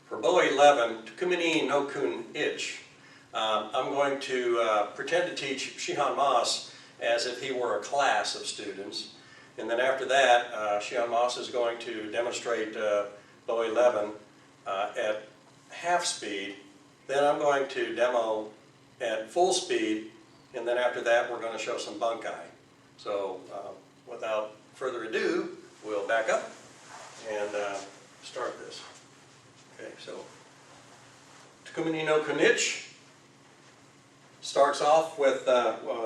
For bow 11, Tokumine no kun Ichi, I'm going to pretend to teach Shihan Moss as if he were a class of students. And then after that, Shihan Moss is going to demonstrate bow 11 at half speed. Then I'm going to demo at full speed, and then after that we're going to show some bunkai. So without further ado, we'll back up and start this. Okay, so Tokumine no kun Ichi starts off with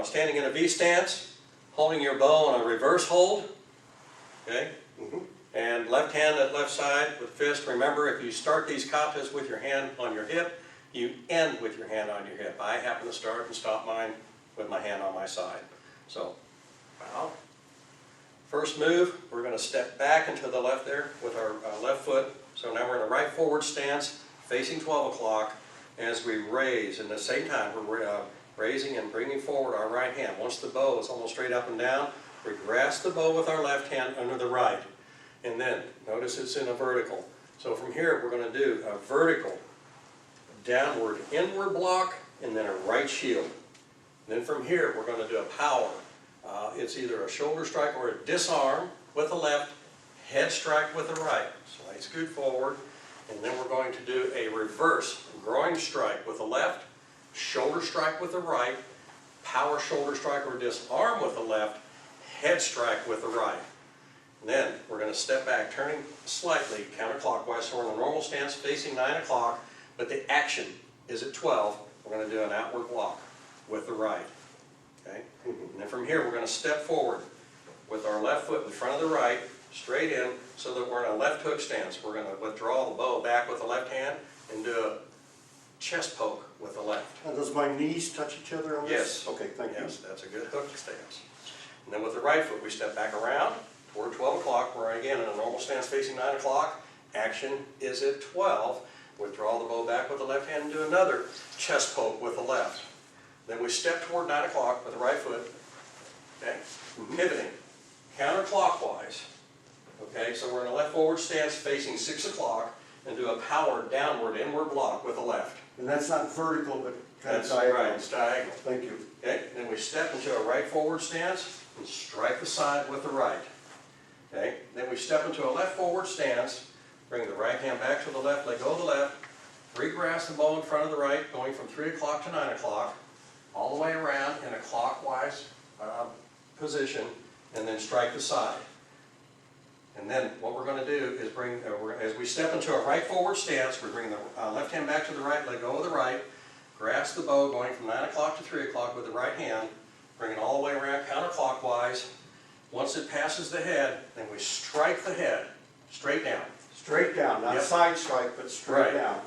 standing in a V stance, holding your bow on a reverse hold. Okay, and left hand at left side with fist. Remember, if you start these katas with your hand on your hip, you end with your hand on your hip. I happen to start and stop mine with my hand on my side. So, bow. First move, we're going to step back into the left there with our left foot. So now we're in a right forward stance, facing 12 o'clock, as we raise. And at the same time, we're raising and bringing forward our right hand. Once the bow is almost straight up and down, we grasp the bow with our left hand under the right. And then, notice it's in a vertical. So from here, we're going to do a vertical, downward, inward block, and then a right shield. And then from here, we're going to do a power. It's either a shoulder strike or a disarm with the left, head strike with the right. Slight scoot forward, and then we're going to do a reverse groin strike with the left, shoulder strike with the right, power shoulder strike or disarm with the left, head strike with the right. And then we're going to step back, turning slightly counterclockwise, so we're in the normal stance facing 9 o'clock, but the action is at 12. We're going to do an outward block with the right. Okay? And then from here, we're going to step forward with our left foot in front of the right, straight in, so that we're in a left hook stance. We're going to withdraw the bow back with the left hand and do a chest poke with the left. And does my knees touch each other on this? Yes. Okay, thank you. Yes, that's a good hook stance. And then with the right foot, we step back around toward 12 o'clock. We're again in a normal stance facing 9 o'clock. Action is at 12. Withdraw the bow back with the left hand and do another chest poke with the left. Then we step toward 9 o'clock with the right foot. Okay? Pivoting counterclockwise. Okay, so we're in a left forward stance facing 6 o'clock and do a power downward inward block with the left. And that's not vertical, but kind That's of diagonal. right, it's diagonal. Thank you. Okay, then we step into a right forward stance and strike the side with the right. Okay, then we step into a left forward stance, bring the right hand back to the left, let go of the left, regrasp the bow in front of the right, going from 3 o'clock to 9 o'clock, all the way around in a clockwise position, and then strike the side. And then what we're going to do is bring, as we step into a right forward stance, we bring the left hand back to the right, let go of the right, grasp the bow going from 9 o'clock to 3 o'clock with the right hand, bring it all the way around counterclockwise. Once it passes the head, then we strike the head straight down. Straight down, not Yep. side strike, but straight Right. down.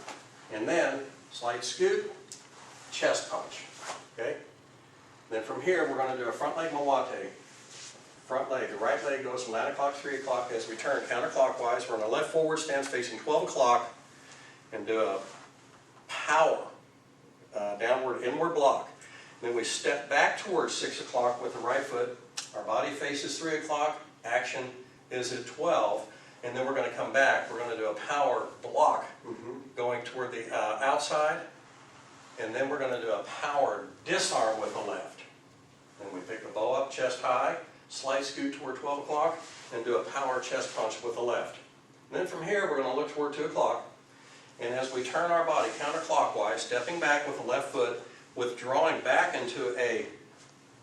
And then slight scoot, chest punch. Okay? Then from here, we're going to do a front leg mawate. Front leg, the right leg goes from 9 o'clock to 3 o'clock. As we turn counterclockwise, we're in a left forward stance facing 12 o'clock and do a power downward inward block. Then we step back towards 6 o'clock with the right foot. Our body faces 3 o'clock. Action is at 12. And then we're going to come back. We're going to do a power block going toward the outside. And then we're going to do a power disarm with the left. Then we pick the bow up chest high, slight scoot toward 12 o'clock, and do a power chest punch with the left. And then from here, we're going to look toward 2 o'clock. And as we turn our body counterclockwise, stepping back with the left foot, withdrawing back into a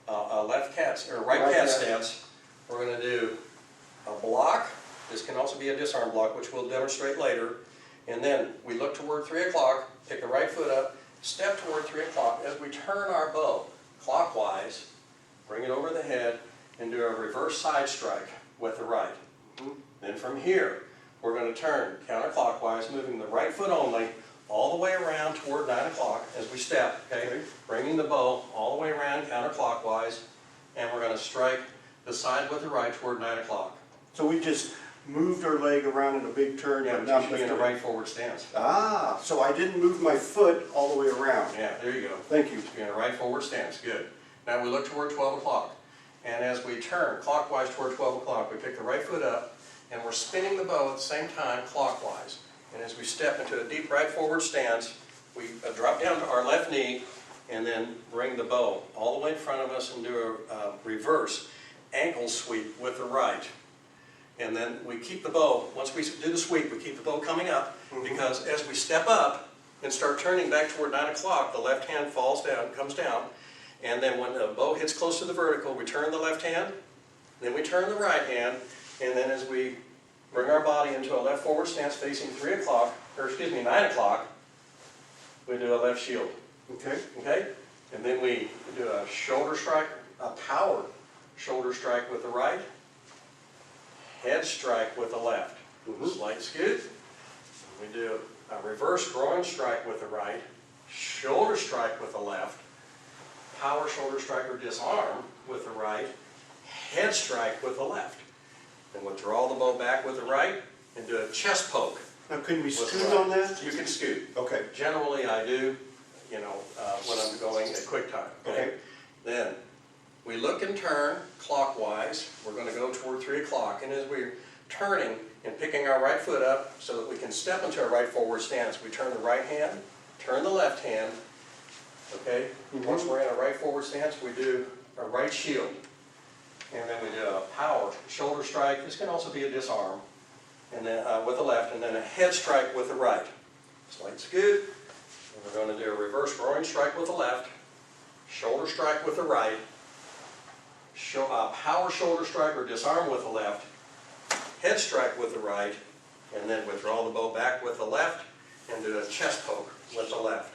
right cat stance, we're going to do a block. This can also be a disarm block, which we'll demonstrate later. And then we look toward 3 o'clock, pick the right foot up, step toward 3 o'clock. As we turn our bow clockwise, bring it over the head, and do a reverse side strike with the right. Then from here, we're going to turn counterclockwise, moving the right foot only, all the way around toward 9 o'clock as we step, okay? Bringing the bow all the way around counterclockwise, and we're going to strike the side with the right toward 9 o'clock. So we just moved our leg around in a big turn. Yeah, but but not you should be in a lifted it. right forward stance. Ah, so I didn't move my foot all the way around. Yeah, there you go. Thank you. You should be in a right forward stance. Good. Now we look toward 12 o'clock. And as we turn clockwise toward 12 o'clock, we pick the right foot up, and we're spinning the bow at the same time clockwise. And as we step into a deep right forward stance, we drop down to our left knee and then bring the bow all the way in front of us and do a reverse ankle sweep with the right. And then we keep the bow, once we do the sweep, we keep the bow coming up, because as we step up and start turning back toward 9 o'clock, the left hand falls down, comes down, and then when the bow hits close to the vertical, we turn the left hand, then we turn the right hand, and then as we bring our body into a left forward stance facing 9 o'clock, we do a left shield. Okay. Okay? And then we do a shoulder strike, a power shoulder strike with the right, head strike with the left. Slight scoot. We do a reverse groin strike with the right, shoulder strike with the left, power shoulder strike or disarm with the right, head strike with the left. Then we'll draw the bow back with the right and do a chest poke. Now, can we with the scoot right. on that? You can scoot. Okay. Generally, I do, when I'm going at quick time. Okay. Then we look and turn clockwise. We're going to go toward 3 o'clock. And as we're turning and picking our right foot up so that we can step into a right forward stance, we turn the right hand, turn the left hand. Okay? Once we're in a right forward stance, we do a right shield. And then we do a power shoulder strike. This can also be a disarm. And then with the left, and then a head strike with the right. Slight scoot. And we're going to do a reverse groin strike with the left, shoulder strike with the right, power shoulder strike or disarm with the left, head strike with the right, and then withdraw the bow back with the left and do a chest poke with the left.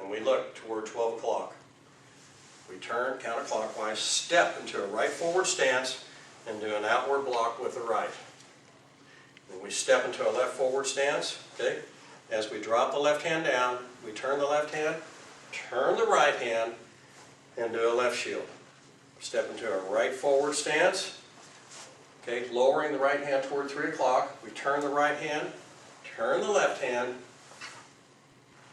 And we look toward 12 o'clock. We turn counterclockwise, step into a right forward stance, and do an outward block with the right. And we step into a left forward stance, okay? As we drop the left hand down, we turn the left hand, turn the right hand, and do a left shield. Step into a right forward stance, okay? Lowering the right hand toward 3 o'clock. We turn the right hand, turn the left hand,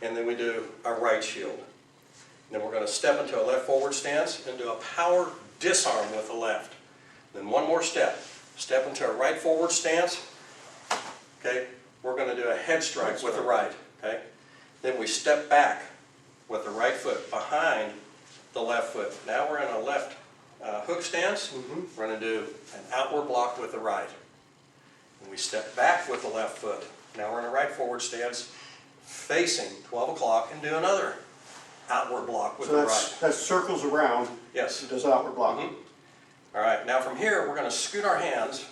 and then we do a right shield. Then we're going to step into a left forward stance and do a power disarm with the left. Then one more step. Step into a right forward stance. Okay, we're going to do a head strike with the right. Okay, then we step back with the right foot behind the left foot. Now we're in a left hook stance. We're going to do an outward block with the right. And we step back with the left foot. Now we're in a right forward stance facing 12 o'clock and do another outward block with the right. So that circles around. Yes. It does outward block. All right, now from here, we're going to scoot our hands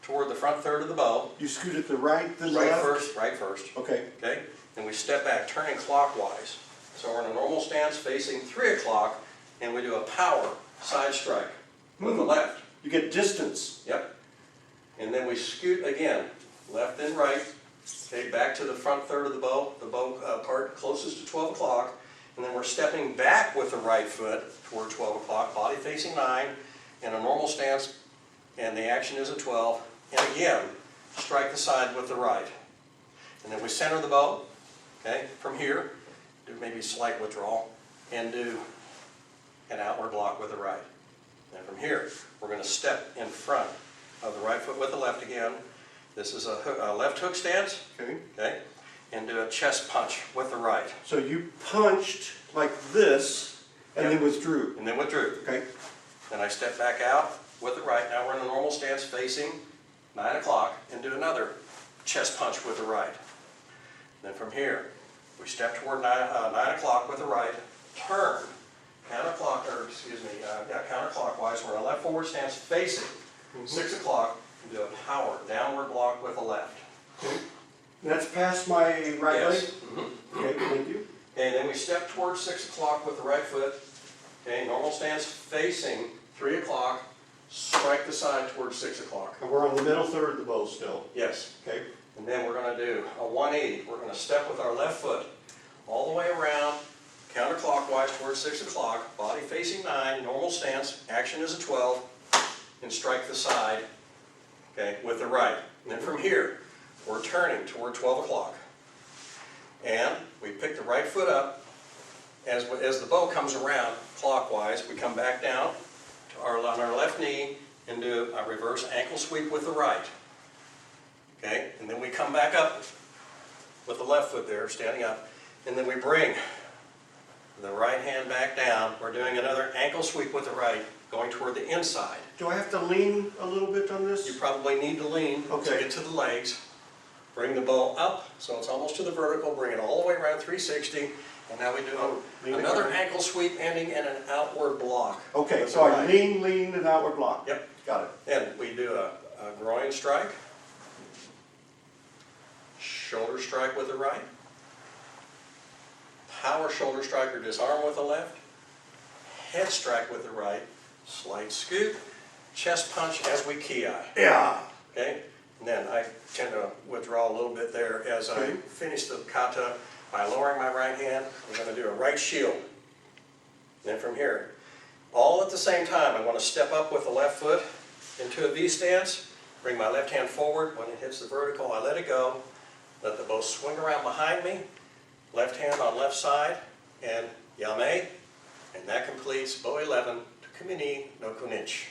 toward the front third of the bow. You scoot it the right, then the Right left? first, right first. Okay. Okay, then we step back, turning clockwise. So we're in a normal stance facing 3 o'clock, and we do a power side strike with the left. You get distance. Yep. And then we scoot again, left and right. Okay, back to the front third of the bow part closest to 12 o'clock. And then we're stepping back with the right foot toward 12 o'clock, body facing 9, in a normal stance, and the action is at 12. And again, strike the side with the right. And then we center the bow, okay, from here, do maybe a slight withdrawal, and do an outward block with the right. And from here, we're going to step in front of the right foot with the left again. This is a left hook stance, okay, and do a chest punch with the right. So you punched like this and then withdrew. And then withdrew. Okay. Then I step back out with the right. Now we're in a normal stance facing 9 o'clock and do another chest punch with the right. Then from here, we step toward 9 o'clock with the right, turn counterclockwise. We're in a left forward stance facing 6 o'clock and do a power downward block with the left. Okay. That's past my right leg? Yes. Okay, thank you. And then we step towards 6 o'clock with the right foot. Okay, normal stance facing 3 o'clock, strike the side towards 6 o'clock. And we're on the middle third of the bow still. Yes. Okay. And then we're going to do a 180. We're going to step with our left foot all the way around, counterclockwise towards 6 o'clock, body facing 9, normal stance, action is a 12, and strike the side, okay, with the right. And then from here, we're turning toward 12 o'clock. And we pick the right foot up. As the bow comes around clockwise, we come back down to on our left knee and do a reverse ankle sweep with the right. Okay, and then we come back up with the left foot there, standing up, and then we bring the right hand back down. We're doing another ankle sweep with the right, going toward the inside. Do I have to lean a little bit on this? You probably need to lean to Okay. get to the legs. Bring the bow up, so it's almost to the vertical. Bring it all the way around 360. And now we do lean another around. ankle sweep ending in an outward block. Okay, with so the I right. lean, and outward block. Yep. Got it. And we do a groin strike. Shoulder strike with the right. Power shoulder strike or disarm with the left. Head strike with the right. Slight scoop. Chest punch as we ki-eye. Yeah. Okay? And then I tend to withdraw a little bit there as I Okay. finish the kata by lowering my right hand. I'm going to do a right shield. And then from here, all at the same time, I want to step up with the left foot into a V stance. Bring my left hand forward. When it hits the vertical, I let it go. Let the bow swing around behind me. Left hand on left side, and yame. And that completes bow 11, Tokumine no Kunichi.